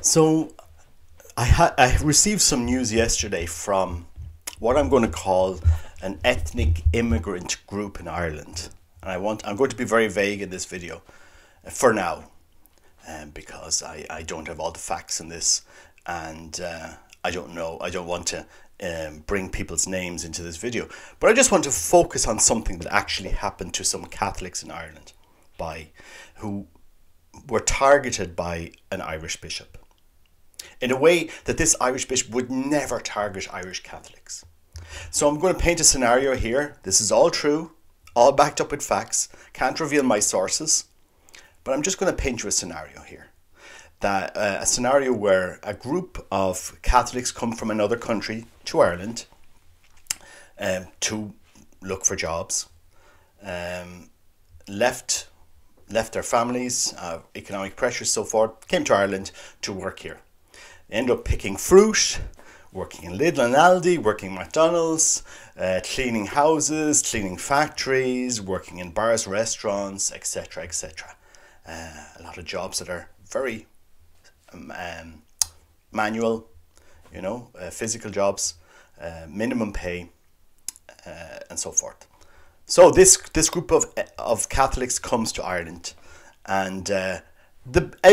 So I received some news yesterday from what I'm going to call an ethnic immigrant group in Ireland. And I'm going to be very vague in this video for now, because I don't have all the facts in this, and I don't know. I don't want to bring people's names into this video, but I just want to focus on something that actually happened to some Catholics in Ireland who were targeted by an Irish bishop in a way that this Irish bishop would never target Irish Catholics. So I'm going to paint a scenario here. This is all true, all backed up with facts. Can't reveal my sources, but I'm just going to paint you a scenario here. That a scenario where a group of Catholics come from another country to Ireland to look for jobs, left their families, economic pressures, so forth, came to Ireland to work here. They end up picking fruit, working in Lidl and Aldi, working in McDonald's, cleaning houses, cleaning factories, working in bars, restaurants, etc., etc. A lot of jobs that are very manual, physical jobs, minimum pay, and so forth. So this group of Catholics comes to Ireland, and a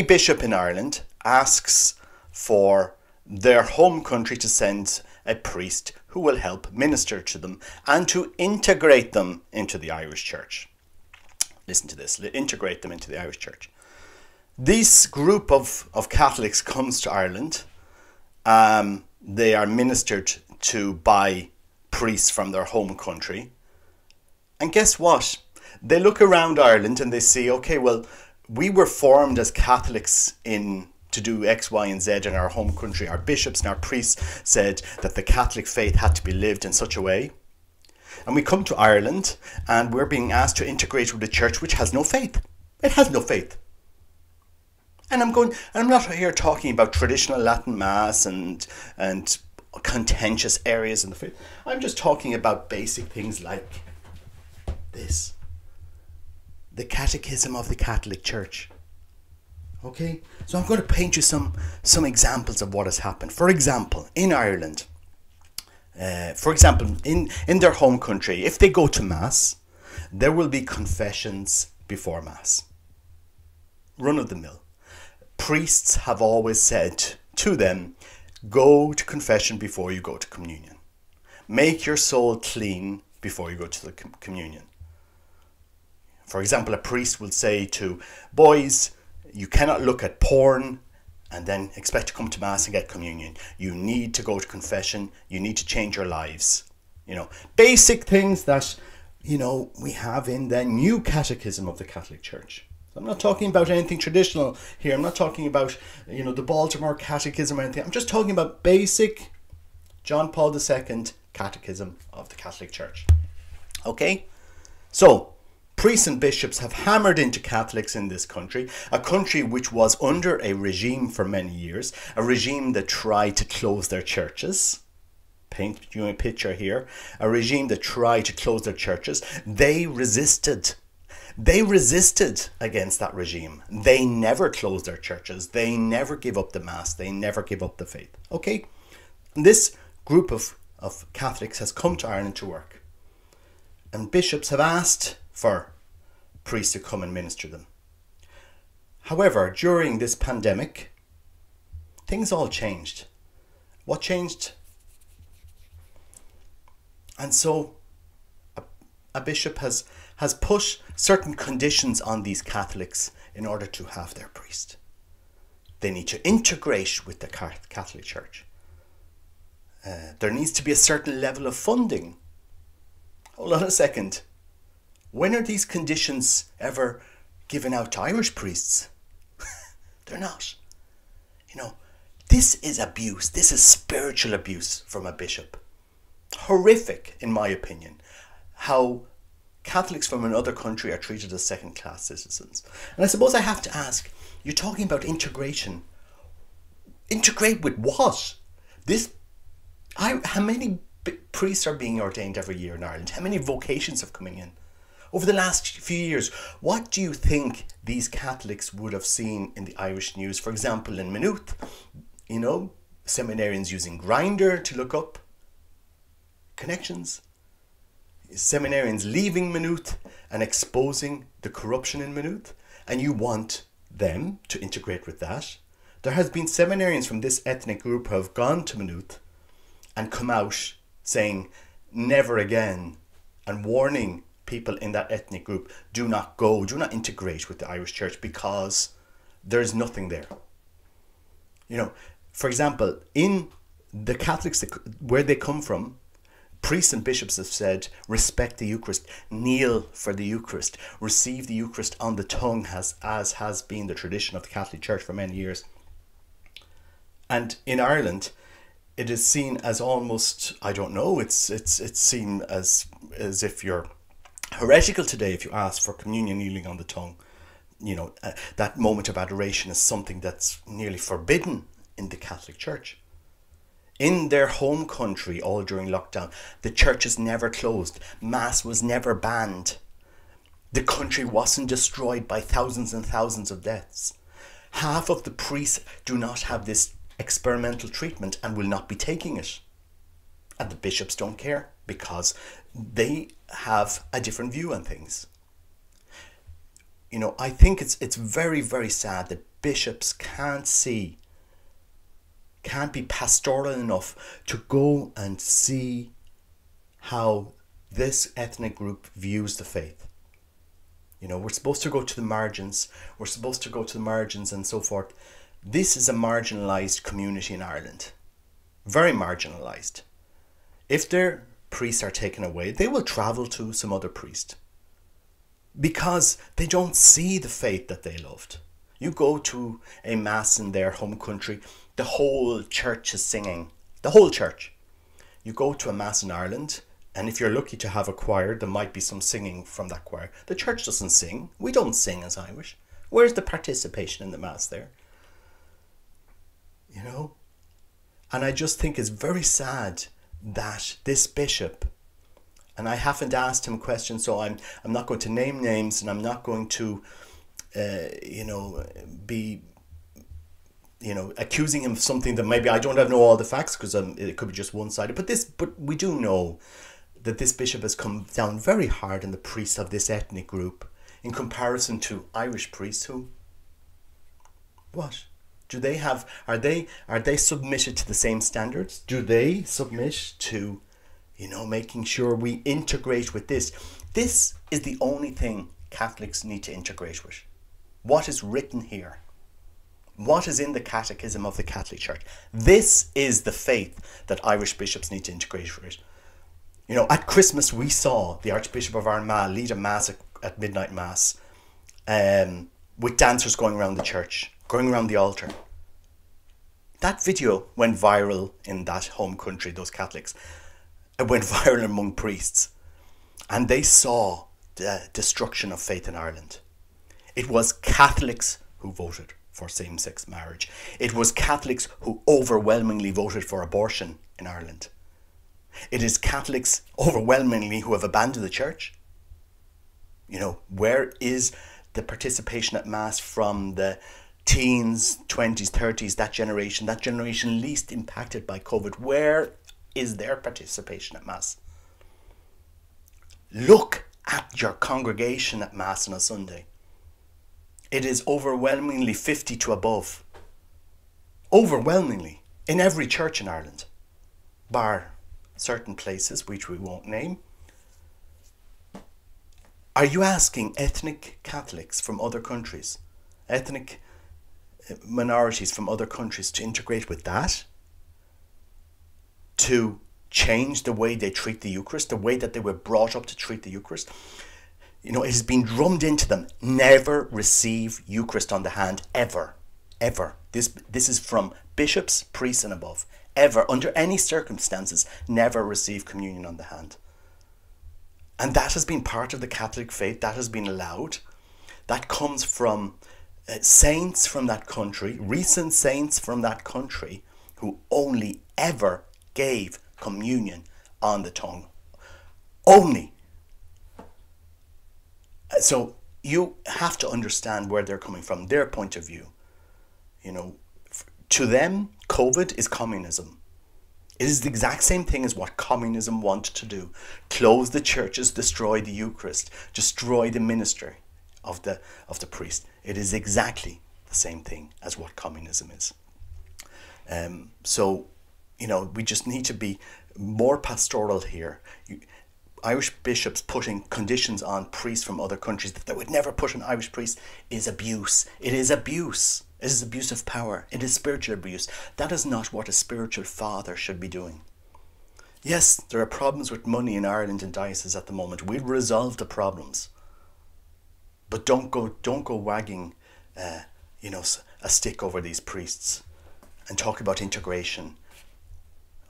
bishop in Ireland asks for their home country to send a priest who will help minister to them and to integrate them into the Irish church. Listen to this, integrate them into the Irish church. This group of Catholics comes to Ireland. They are ministered to by priests from their home country. And guess what? They look around Ireland and they see, okay, well, we were formed as Catholics to do X, Y, and Z in our home country. Our bishops and our priests said that the Catholic faith had to be lived in such a way. And we come to Ireland and we're being asked to integrate with a church which has no faith. It has no faith. And I'm not here talking about traditional Latin Mass and contentious areas in the faith. I'm just talking about basic things like this. The Catechism of the Catholic Church. Okay? So I'm going to paint you some examples of what has happened. For example, in Ireland, in their home country, if they go to Mass, there will be confessions before Mass. Run of the mill. Priests have always said to them, go to confession before you go to communion. Make your soul clean before you go to the communion. For example, a priest will say to boys, you cannot look at porn and then expect to come to Mass and get communion. You need to go to confession. You need to change your lives. Basic things that, we have in the new Catechism of the Catholic Church. I'm not talking about anything traditional here. I'm not talking about, the Baltimore Catechism or anything. I'm just talking about basic John Paul II Catechism of the Catholic Church. Okay? So, priests and bishops have hammered into Catholics in this country, a country which was under a regime for many years, a regime that tried to close their churches. Paint you a picture here. A regime that tried to close their churches. They resisted. They resisted against that regime. They never closed their churches. They never gave up the Mass. They never gave up the faith. Okay? And this group of Catholics has come to Ireland to work. And bishops have asked for priests to come and minister them. However, during this pandemic, things all changed. What changed? And so a bishop has put certain conditions on these Catholics in order to have their priest. They need to integrate with the Catholic Church. There needs to be a certain level of funding. Hold on a second. When are these conditions ever given out to Irish priests? They're not. This is abuse. This is spiritual abuse from a bishop. Horrific, in my opinion, how Catholics from another country are treated as second-class citizens. And I suppose I have to ask, you're talking about integration. Integrate with what? How many priests are being ordained every year in Ireland? How many vocations are coming in? Over the last few years, what do you think these Catholics would have seen in the Irish news? For example, in Maynooth, seminarians using Grindr to look up connections. Seminarians leaving Maynooth and exposing the corruption in Maynooth. And you want them to integrate with that. There has been seminarians from this ethnic group who have gone to Maynooth and come out saying never again, and warning people in that ethnic group, do not go, do not integrate with the Irish Church because there's nothing there. For example, in the Catholics, where they come from, priests and bishops have said, respect the Eucharist, kneel for the Eucharist, receive the Eucharist on the tongue, as has been the tradition of the Catholic Church for many years. And in Ireland, it is seen as almost, I don't know, it's seen as if you're heretical today if you ask for communion kneeling on the tongue. That moment of adoration is something that's nearly forbidden in the Catholic Church. In their home country, all during lockdown, the churches never closed. Mass was never banned. The country wasn't destroyed by thousands and thousands of deaths. Half of the priests do not have this experimental treatment and will not be taking it. And the bishops don't care because they have a different view on things. I think it's very, very sad that bishops can't be pastoral enough to go and see how this ethnic group views the faith. We're supposed to go to the margins. We're supposed to go to the margins and so forth. This is a marginalised community in Ireland. Very marginalised. If their priests are taken away, they will travel to some other priest because they don't see the faith that they loved. You go to a mass in their home country, the whole church is singing. The whole church. You go to a mass in Ireland, and if you're lucky to have a choir, there might be some singing from that choir. The church doesn't sing. We don't sing as Irish. Where's the participation in the mass there? And I just think it's very sad that this bishop, and I haven't asked him questions, so I'm not going to name names, and I'm not going to be accusing him of something that maybe I don't know all the facts, because it could be just one-sided. But we do know that this bishop has come down very hard on the priests of this ethnic group in comparison to Irish priests who, what? Do they have, are they submitted to the same standards? Do they submit to, making sure we integrate with this? This is the only thing Catholics need to integrate with. What is written here? What is in the Catechism of the Catholic Church? This is the faith that Irish bishops need to integrate with. At Christmas we saw the Archbishop of Armagh lead a mass at midnight mass with dancers going around the church, going around the altar. That video went viral in that home country, those Catholics. It went viral among priests. And they saw the destruction of faith in Ireland. It was Catholics who voted for same-sex marriage. It was Catholics who overwhelmingly voted for abortion in Ireland. It is Catholics overwhelmingly who have abandoned the church. Where is the participation at Mass from the teens, 20s, 30s, that generation least impacted by COVID? Where is their participation at Mass? Look at your congregation at Mass on a Sunday. It is overwhelmingly 50 to above. Overwhelmingly. In every church in Ireland. Bar certain places, which we won't name. Are you asking ethnic Catholics from other countries, ethnic minorities from other countries to integrate with that? To change the way they treat the Eucharist, the way that they were brought up to treat the Eucharist? It has been drummed into them. Never receive Eucharist on the hand, ever. Ever. This is from bishops, priests and above. Ever, under any circumstances, never receive communion on the hand. And that has been part of the Catholic faith. That has been allowed. That comes from saints from that country, recent saints from that country, who only ever gave communion on the tongue. Only. So you have to understand where they're coming from, their point of view. You know, to them, COVID is communism. It is the exact same thing as what communism wanted to do. Close the churches, destroy the Eucharist, destroy the ministry of the priest. It is exactly the same thing as what communism is. So, you know, we just need to be more pastoral here. Irish bishops putting conditions on priests from other countries that they would never put on Irish priests is abuse. It is abuse. It is abuse of power. It is spiritual abuse. That is not what a spiritual father should be doing. Yes, there are problems with money in Ireland and dioceses at the moment. We'll resolve the problems. But don't go wagging, you know, a stick over these priests and talk about integration.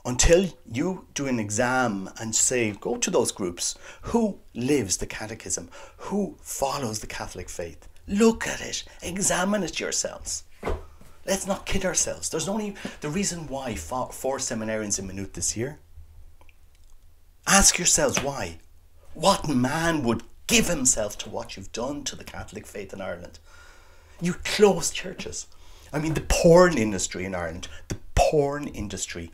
Until you do an exam and say, go to those groups, who lives the catechism? Who follows the Catholic faith? Look at it. Examine it yourselves. Let's not kid ourselves. There's only the reason why 4 seminarians in Maynooth this year. Ask yourselves why. What man would give himself to what you've done to the Catholic faith in Ireland? You closed churches. I mean, the porn industry in Ireland,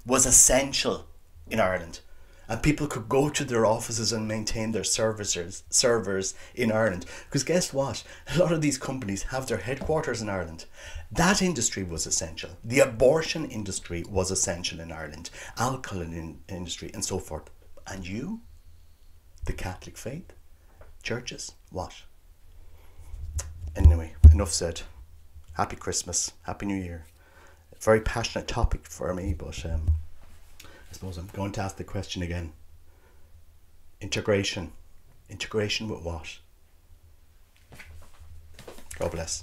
was essential in Ireland. And people could go to their offices and maintain their servers in Ireland. Because guess what? A lot of these companies have their headquarters in Ireland. That industry was essential. The abortion industry was essential in Ireland. Alcohol industry and so forth. And you? The Catholic faith? Churches? What? Anyway, enough said. Happy Christmas. Happy New Year. A very passionate topic for me, but I suppose I'm going to ask the question again. Integration. Integration with what? God bless.